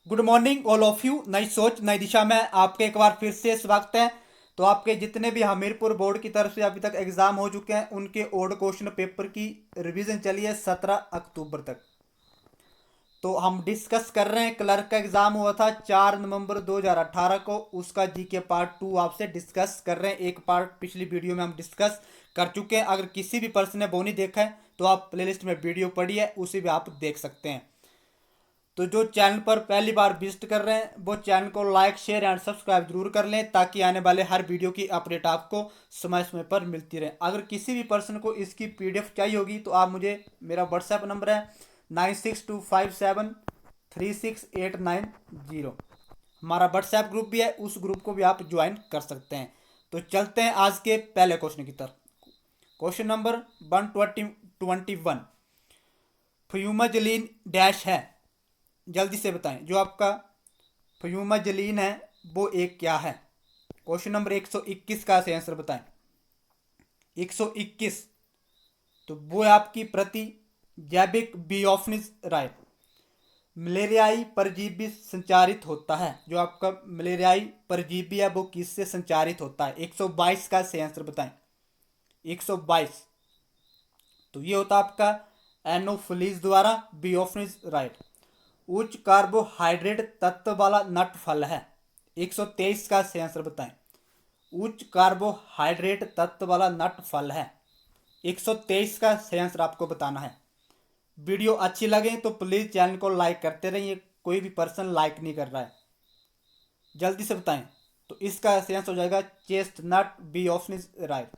Good morning all of you. नई सोच नई दिशा में आपके एक बार फिर से स्वागत है। तो आपके जितने भी हमीरपुर बोर्ड की तरफ से अभी तक एग्जाम हो चुके हैं उनके ओल्ड क्वेश्चन पेपर की रिवीजन चली है 17 अक्टूबर तक। तो हम डिस्कस कर रहे हैं, क्लर्क का एग्जाम हुआ था 4 नवंबर 2018 को, उसका जीके पार्ट 2 आपसे डिस्कस कर रहे हैं। एक पार्ट पिछली वीडियो में हम डिस्कस कर चुके हैं। अगर किसी भी पर्सन ने वो नहीं देखा है तो आप प्लेलिस्ट में वीडियो पड़ी है, उसे भी आप देख सकते हैं। तो जो चैनल पर पहली बार विजिट कर रहे हैं वो चैनल को लाइक शेयर एंड सब्सक्राइब जरूर कर लें, ताकि आने वाले हर वीडियो की अपडेट आपको समय समय पर मिलती रहे। अगर किसी भी पर्सन को इसकी पीडीएफ चाहिए होगी तो आप मुझे, मेरा व्हाट्सएप नंबर है 9625736890। हमारा व्हाट्सएप ग्रुप भी है, उस ग्रुप को भी आप ज्वाइन कर सकते हैं। तो चलते हैं आज के पहले क्वेश्चन की तरफ। क्वेश्चन नंबर 121, फ्यूमाजलीन डैश है, जल्दी से बताएं। जो आपका फ्यूमाजलीन है वो एक क्या है। क्वेश्चन नंबर 121 का से आंसर बताएं। 121 तो वो है आपकी प्रति जैविक बियोफिनिस राइट। मलेरियाई परजीवी संचारित होता है। जो आपका मलेरियाई परजीवी है वो किससे संचारित होता है। 122 का से आंसर बताएं। 122 तो ये होता है आपका एनोफिलीज द्वारा बियोफिनिस राइट। उच्च कार्बोहाइड्रेट तत्व वाला नट फल है। 123 का से आंसर बताएं। उच्च कार्बोहाइड्रेट तत्व वाला नट फल है। 123 का सही आंसर आपको बताना है। वीडियो अच्छी लगे तो प्लीज चैनल को लाइक करते रहिए, कोई भी पर्सन लाइक नहीं कर रहा है, जल्दी से बताएं। तो इसका सही आंसर हो जाएगा चेस्टनट बियोफिनिस राइट।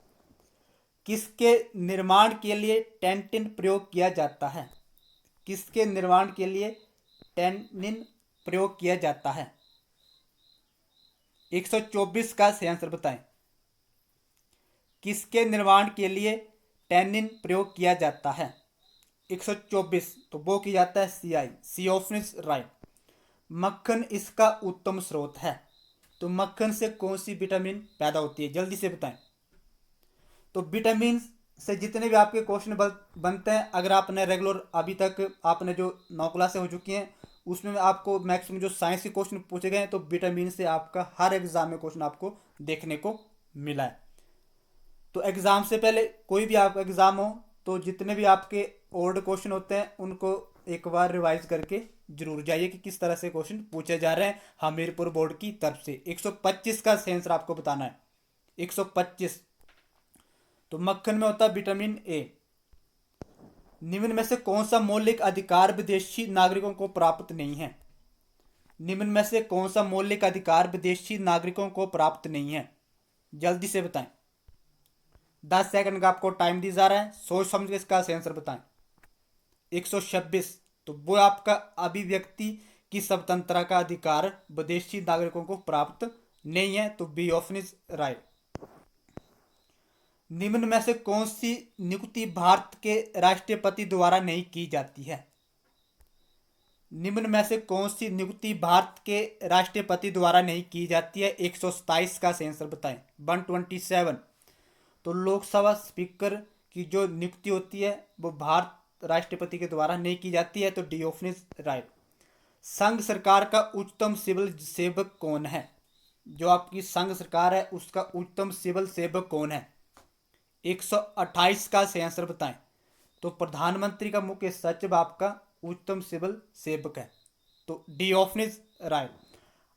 किसके निर्माण के लिए टेंटिन प्रयोग किया जाता है। किसके निर्माण के लिए टेनिन प्रयोग किया जाता है। 124 का सही आंसर बताएं। किसके निर्माण के लिए टेनिन प्रयोग किया जाता है। 124 तो वो किया जाता है सीआई सियोफिनिस राइट। मक्खन इसका उत्तम स्रोत है। तो मक्खन से कौन सी विटामिन पैदा होती है, जल्दी से बताएं। तो विटामिन से जितने भी आपके क्वेश्चन बनते हैं, अगर आपने रेगुलर अभी तक आपने जो 9 क्लासें हो चुकी हैं उसमें आपको मैक्सिमम जो साइंस के क्वेश्चन पूछे गए हैं, तो विटामिन से आपका हर एग्जाम में क्वेश्चन आपको देखने को मिला है। तो एग्जाम से पहले कोई भी आपका एग्जाम हो तो जितने भी आपके ओल्ड क्वेश्चन होते हैं उनको एक बार रिवाइज करके जरूर जाइए कि किस तरह से क्वेश्चन पूछे जा रहे हैं हमीरपुर बोर्ड की तरफ से। 125 का आंसर आपको बताना है। 125 तो मक्खन में होता है विटामिन ए। निम्न में से कौन सा मौलिक अधिकार विदेशी नागरिकों को प्राप्त नहीं है। निम्न में से कौन सा मौलिक अधिकार विदेशी नागरिकों को प्राप्त नहीं है, जल्दी से बताएं। 10 सेकंड का आपको टाइम दिया जा रहा है, सोच समझ के इसका आंसर बताएं। 126 तो वो आपका अभिव्यक्ति की स्वतंत्रता का अधिकार विदेशी नागरिकों को प्राप्त नहीं है, तो बी ऑप्शन इज राइट। निम्न में से कौन सी नियुक्ति भारत के राष्ट्रपति द्वारा नहीं की जाती है। निम्न में से कौन सी नियुक्ति भारत के राष्ट्रपति द्वारा नहीं की जाती है। 127 का आंसर बताएं। 127 तो लोकसभा स्पीकर की जो नियुक्ति होती है वो भारत राष्ट्रपति के द्वारा नहीं की जाती है, तो डी ऑप्शन इज राइट। संघ सरकार का उच्चतम सिविल सेवक कौन है। जो आपकी संघ सरकार है उसका उच्चतम सिविल सेवक कौन है। 128 का आंसर बताएं। तो प्रधानमंत्री का मुख्य सचिव आपका उच्चतम सिविल सेवक है, तो डी ऑप्शन इज राइट।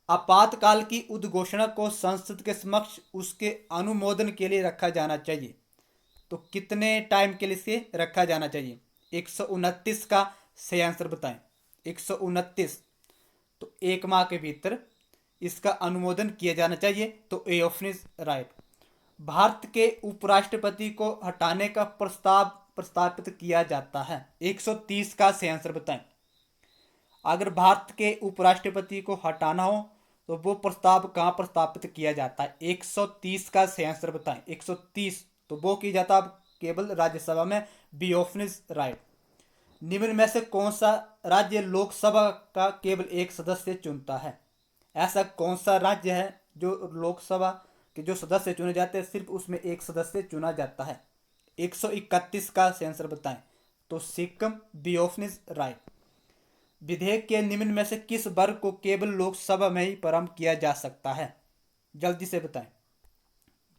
आपातकाल की उद्घोषणा को संसद के समक्ष उसके अनुमोदन के लिए रखा जाना चाहिए, तो कितने टाइम के लिए इसे रखा जाना चाहिए। 129 का सही आंसर बताएं। 129 तो 1 माह के भीतर इसका अनुमोदन किया जाना चाहिए, तो ए ऑप्शन इज राइट। भारत के उपराष्ट्रपति को हटाने का प्रस्ताव प्रस्तावित किया जाता है। 130 का सही आंसर बताएं। अगर भारत के उपराष्ट्रपति को हटाना हो तो वो प्रस्ताव कहाँ प्रस्तावित किया जाता है। 130 का सही आंसर बताएं। 130 तो वो किया जाता है केवल राज्यसभा में, बी ऑप्शन इज राइट। निम्न में से कौन सा राज्य लोकसभा का केवल एक सदस्य चुनता है। ऐसा कौन सा राज्य है जो लोकसभा के जो सदस्य चुने जाते हैं सिर्फ उसमें एक सदस्य चुना जाता है। 131 का आंसर बताएं। तो Sikkim, B option is right. विधेयक के निम्न में से किस वर्ग को केवल लोकसभा में ही प्रारंभ किया जा सकता है? जल्दी से बताएं।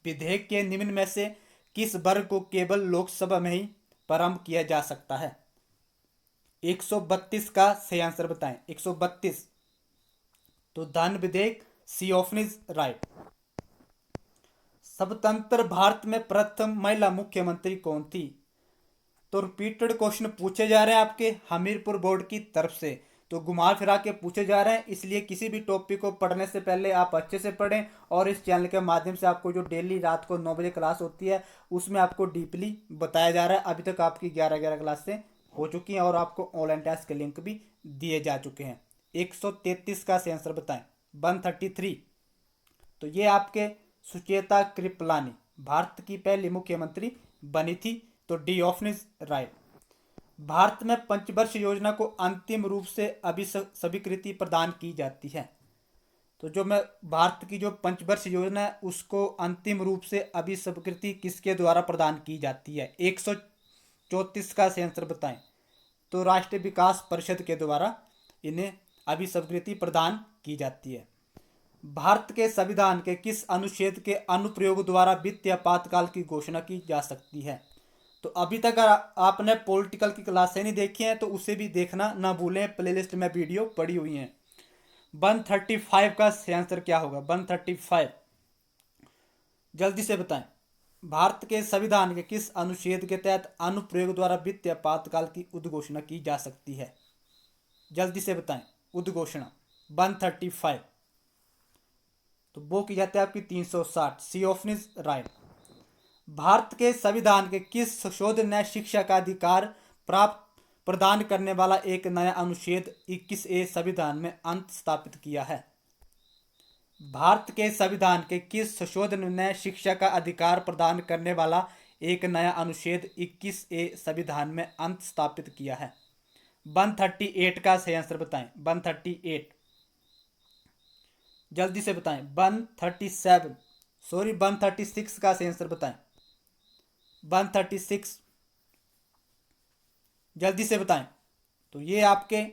विधेयक के निम्न में से किस वर्ग को केवल लोकसभा में ही प्रारंभ किया जा सकता है? 132 का सही आंसर बताएं। 132। तो धन विधेयक, सी ऑप्शन इज राइट। स्वतंत्र भारत में प्रथम महिला मुख्यमंत्री कौन थी? तो रिपीटेड क्वेश्चन पूछे जा रहे हैं आपके हमीरपुर बोर्ड की तरफ से, तो घुमा फिरा के पूछे जा रहे हैं, इसलिए किसी भी टॉपिक को पढ़ने से पहले आप अच्छे से पढ़ें। और इस चैनल के माध्यम से आपको जो डेली रात को 9 बजे क्लास होती है उसमें आपको डीपली बताया जा रहा है। अभी तक आपकी 11 क्लास से हो चुकी हैं और आपको ऑनलाइन टेस्ट के लिंक भी दिए जा चुके हैं। 133 का सही आंसर बताएं। 133। तो ये आपके सुचेता कृपलानी भारत की पहली मुख्यमंत्री बनी थी, तो D option is right. Bharat में पंचवर्ष योजना को अंतिम रूप से अभी स्वीकृति प्रदान की जाती है। तो जो मैं भारत की जो पंचवर्ष योजना है उसको अंतिम रूप से अभी स्वीकृति किसके द्वारा प्रदान की जाती है? 134 का सही आंसर बताएं। तो राष्ट्रीय विकास परिषद के द्वारा इन्हें अभी स्वीकृति प्रदान की जाती है। भारत के संविधान के किस अनुच्छेद के अनुप्रयोग द्वारा वित्तीय आपातकाल की घोषणा की जा सकती है? तो अभी तक अगर आपने पॉलिटिकल की क्लासें नहीं देखी हैं तो उसे भी देखना ना भूलें, प्लेलिस्ट में वीडियो पड़ी हुई हैं। 135 का सही आंसर क्या होगा? 135। जल्दी से बताएं। भारत के संविधान के किस अनुच्छेद के तहत अनुप्रयोग द्वारा वित्तीय आपातकाल की उद्घोषणा की जा सकती है? जल्दी से बताएं। उद्घोषणा 135। तो वो की जाती है आपकी 360। C option is right. भारत के संविधान के किस संशोधन ने शिक्षा का अधिकार प्राप्त प्रदान करने वाला एक नया अनुच्छेद 21A संविधान में अंत स्थापित किया है? भारत के संविधान के किस संशोधन ने शिक्षा का अधिकार प्रदान करने वाला एक नया अनुच्छेद 21A संविधान में अंत स्थापित किया है? 138 का सही आंसर बताएं। 138। जल्दी से बताएं। 137 सॉरी 136 का सही आंसर बताएं। 136 जल्दी से बताएं। तो ये आपके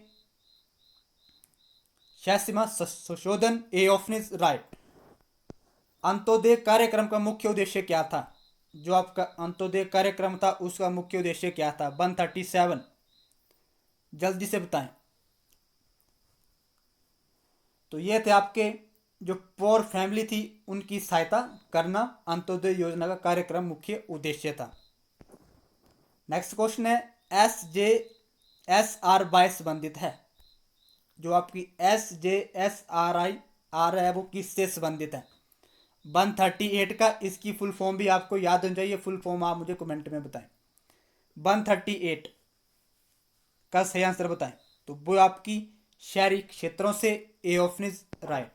86वां संशोधन, ए ऑप्शन इज राइट। अंत्योदय कार्यक्रम का मुख्य उद्देश्य क्या था? जो आपका अंत्योदय कार्यक्रम था उसका मुख्य उद्देश्य क्या था? 137 जल्दी से बताएं। तो ये थे आपके जो पुअर फैमिली थी उनकी सहायता करना, अंत्योदय योजना का कार्यक्रम मुख्य उद्देश्य था। नेक्स्ट क्वेश्चन है SJSRY संबंधित है। जो आपकी SJSRI है वो किससे संबंधित है? 138 का इसकी फुल फॉर्म भी आपको याद हो जाइए, फुल फॉर्म आप मुझे कमेंट में बताएं। 138 का सही आंसर बताएं। तो वो आपकी शहरी क्षेत्रों से, ए ऑप्शन इज राइट।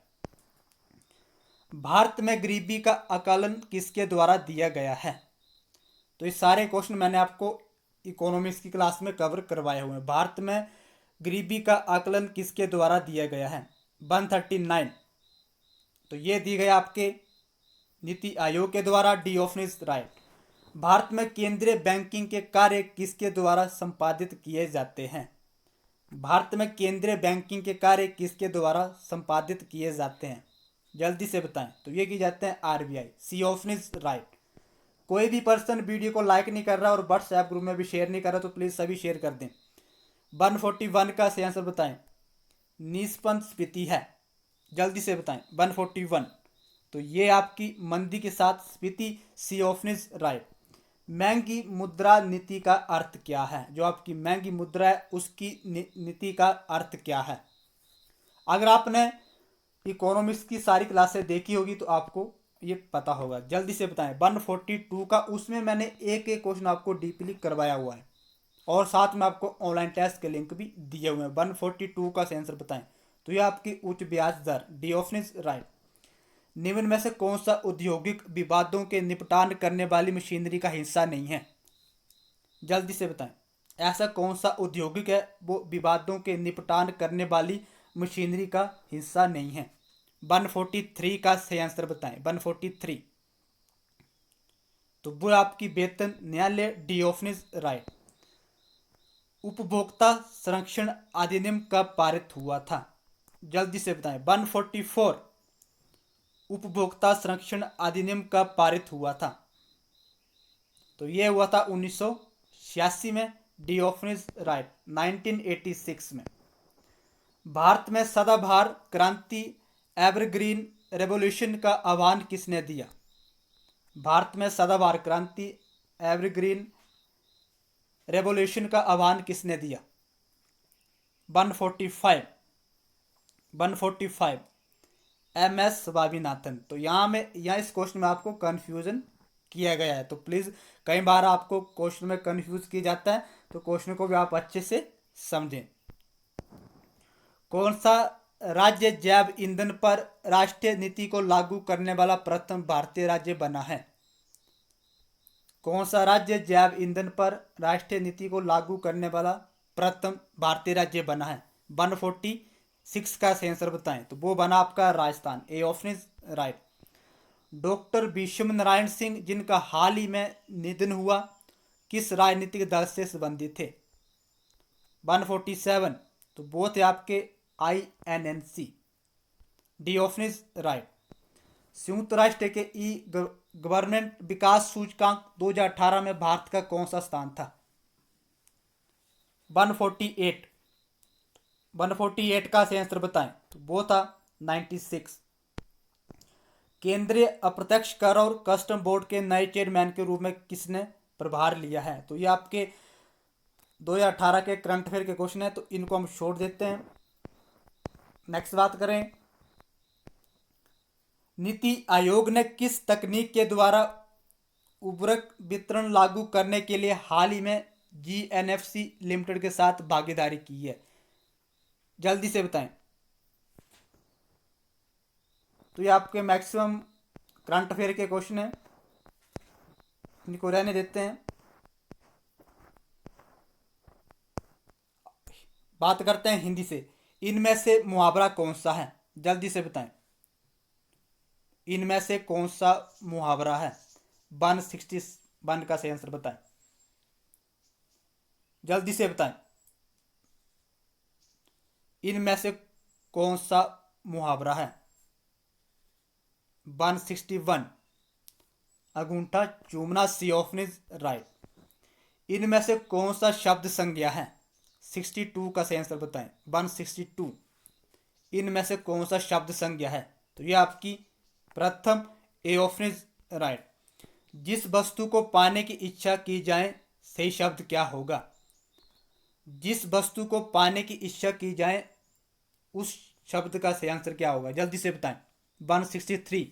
भारत में गरीबी का आकलन किसके द्वारा दिया गया है? तो ये सारे क्वेश्चन मैंने आपको इकोनॉमिक्स की क्लास में कवर करवाए हुए हैं। भारत में गरीबी का आकलन किसके द्वारा दिया गया है? 139। तो ये दी गई आपके नीति आयोग के द्वारा, D option is right. Bharat में केंद्रीय बैंकिंग के कार्य किसके द्वारा संपादित किए जाते हैं? भारत में केंद्रीय बैंकिंग के कार्य किसके द्वारा संपादित किए जाते हैं? जल्दी से बताएं। तो ये की जाते हैं RBI, C option is right. कोई भी पर्सन वीडियो को लाइक नहीं कर रहा और व्हाट्सएप ग्रुप में भी शेयर नहीं कर रहा तो प्लीज सभी शेयर कर दें। 141 का सही आंसर बताएं। निष्पन्नस्फीति है। जल्दी से बताएं। 141। तो ये आपकी मंदी के साथ स्फीति, सी ऑप्शन इज राइट। महंगी मुद्रा नीति का अर्थ क्या है? जो आपकी महंगी मुद्रा है उसकी नीति का अर्थ क्या है? अगर आपने इकोनॉमिक्स की सारी क्लासें देखी होगी तो आपको ये पता होगा। जल्दी से बताएं। 142 का उसमें मैंने एक एक क्वेश्चन आपको डीपली करवाया हुआ है और साथ में आपको ऑनलाइन टेस्ट के लिंक भी दिए हुए हैं। 142 का आंसर बताएं। तो ये आपकी उच्च ब्याज दर, डी ऑप्शन इज राइट। निम्न में से कौन सा औद्योगिक विवादों के निपटान करने वाली मशीनरी का हिस्सा नहीं है? जल्दी से बताएं। ऐसा कौन सा औद्योगिक है वो विवादों के निपटान करने वाली मशीनरी का हिस्सा नहीं है? 143 का सही आंसर बताएं। 143। तो वो आपकी वेतन न्यायालय, डी ऑप्शन इज राइट। उपभोक्ता संरक्षण अधिनियम कब पारित हुआ था? जल्दी से बताएं। 144 उपभोक्ता संरक्षण अधिनियम कब पारित हुआ था? तो ये हुआ था 1986 में। डी ऑप्शन इज राइट, 1986 में। भारत में सदाबहार क्रांति एवरग्रीन रेवोल्यूशन का आह्वान किसने दिया? भारत में सदाबहार क्रांति एवरग्रीन रेवोल्यूशन का आह्वान किसने दिया? 145 एम एस स्वामीनाथन। तो यहाँ इस क्वेश्चन में आपको कंफ्यूजन किया गया है, तो प्लीज कई बार आपको क्वेश्चन में कंफ्यूज किया जाता है, तो क्वेश्चन को भी आप अच्छे से समझें। कौन सा राज्य जैव ईंधन पर राष्ट्रीय नीति को लागू करने वाला प्रथम भारतीय राज्य बना है? कौन सा राज्य जैव ईंधन पर राष्ट्रीय नीति को लागू करने वाला प्रथम भारतीय राज्य बना है? 146 का आंसर बताएं। तो वो बना आपका राजस्थान। ए option is right. Doctor Bhishma Narayan Singh, जिनका हाल ही में निधन हुआ, किस राजनीतिक दल से संबंधित थे? 147। तो वो थे आपके INNC। D option is right. संयुक्त राष्ट्र के ई गवर्नमेंट विकास सूचकांक 2018 में भारत का कौन सा स्थान था? 148 का आंसर बताएं। तो वो था 96। केंद्रीय अप्रत्यक्ष कर और कस्टम बोर्ड के नए चेयरमैन के रूप में किसने प्रभार लिया है? तो ये आपके 2018 के करंट अफेयर के क्वेश्चन है, तो इनको हम छोड़ देते हैं। नेक्स्ट बात करें, नीति आयोग ने किस तकनीक के द्वारा उर्वरक वितरण लागू करने के लिए हाल ही में GNFC लिमिटेड के साथ भागीदारी की है? जल्दी से बताएं। तो ये आपके मैक्सिमम करंट अफेयर के क्वेश्चन हैं, इनको रहने देते हैं। बात करते हैं हिंदी से। इनमें से मुहावरा कौन सा है? जल्दी से बताएं। इनमें से कौन सा मुहावरा है? 161 का आंसर बताएं। जल्दी से बताएं। इनमें से कौन सा मुहावरा है? 161 अंगूठा चूमना। C option is right. इनमें से कौन सा शब्द संज्ञा है? 62 का आंसर बताएं। 162 इनमें से कौन सा शब्द संज्ञा है? तो ये आपकी प्रथम ए ऑप्शन इज राइट। जिस वस्तु को पाने की इच्छा की जाए, सही शब्द क्या होगा? जिस वस्तु को पाने की इच्छा की जाए, उस शब्द का सही आंसर क्या होगा? जल्दी से बताएं। 163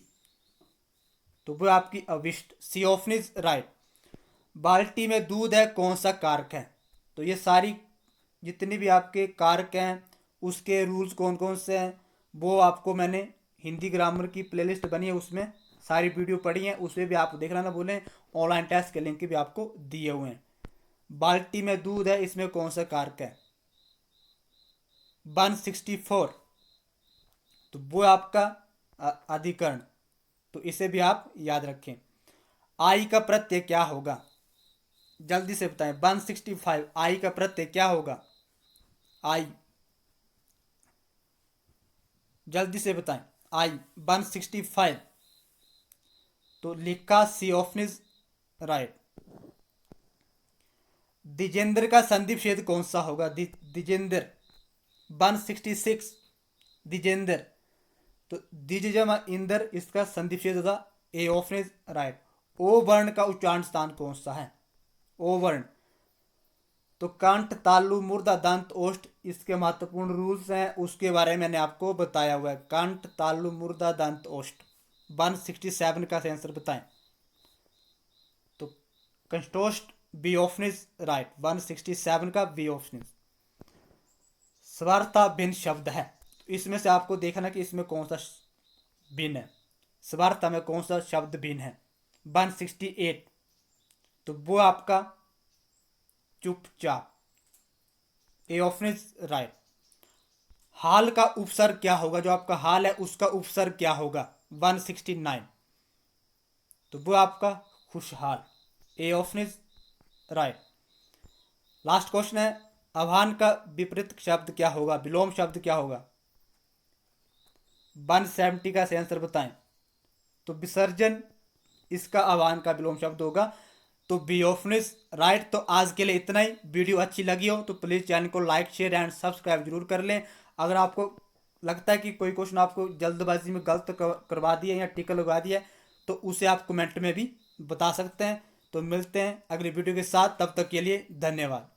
तो वो आपकी अविष्ट। C option is right. बाल्टी में दूध है, कौन सा कारक है? तो ये सारी जितनी भी आपके कारक हैं, उसके रूल्स कौन कौन से हैं, वो आपको मैंने हिंदी ग्रामर की प्लेलिस्ट बनी है, उसमें सारी वीडियो पढ़ी हैं, उसमें भी आप देखना ना भूलें। ऑनलाइन टेस्ट के लिंक भी आपको दिए हुए हैं। बाल्टी में दूध है, इसमें कौन सा कारक है? 164 तो वो आपका अधिकरण, तो इसे भी आप याद रखें। आई का प्रत्यय क्या होगा? जल्दी से बताएं। 165 आई का प्रत्यय क्या होगा? आई, जल्दी से बताएं। आई 165 तो लिखा। C option is right. द्विजेंद्र का संधि छेद कौन सा होगा? द्विजेंद्र 166 द्विजेंद्र तो द्विज जमा इंदर, इसका संधि छेद होगा। A option is right. ओ वर्ण का उच्चारण स्थान कौन सा है? ओ वर्ण तो कंठ, तालु, मूर्धा, दंत, ओष्ठ, इसके महत्वपूर्ण रूल्स हैं, उसके बारे में मैंने आपको बताया हुआ है। कंठ, तालु, मूर्धा, दंत, ओष्ठ। 167 का आंसर बताएं। तो कंठोष्ठ बी ऑप्शन इज राइट। 167 का बी ऑप्शन इज। स्वार्था भिन्न शब्द है, इसमें से आपको देखना कि इसमें कौन सा भिन्न है। स्वार्था में कौन सा शब्द भिन्न है? 168 तो वो आपका चुपचाप। A option is right. हाल का उपसर्ग क्या होगा? जो आपका हाल है उसका उपसर्ग क्या होगा? 169 तो वो आपका खुशहाल। ए option is right. Last question है, आह्वान का विपरीत शब्द क्या होगा, विलोम शब्द क्या होगा? 170 का सही आंसर बताएं। तो विसर्जन इसका आह्वान का विलोम शब्द होगा। तो बियोफनिस राइट। तो आज के लिए इतना ही। वीडियो अच्छी लगी हो तो प्लीज़ चैनल को लाइक शेयर एंड सब्सक्राइब जरूर कर लें। अगर आपको लगता है कि कोई क्वेश्चन आपको जल्दबाजी में गलत करवा दिया या टिक लगवा दिया तो उसे आप कमेंट में भी बता सकते हैं। तो मिलते हैं अगली वीडियो के साथ, तब तक के लिए धन्यवाद।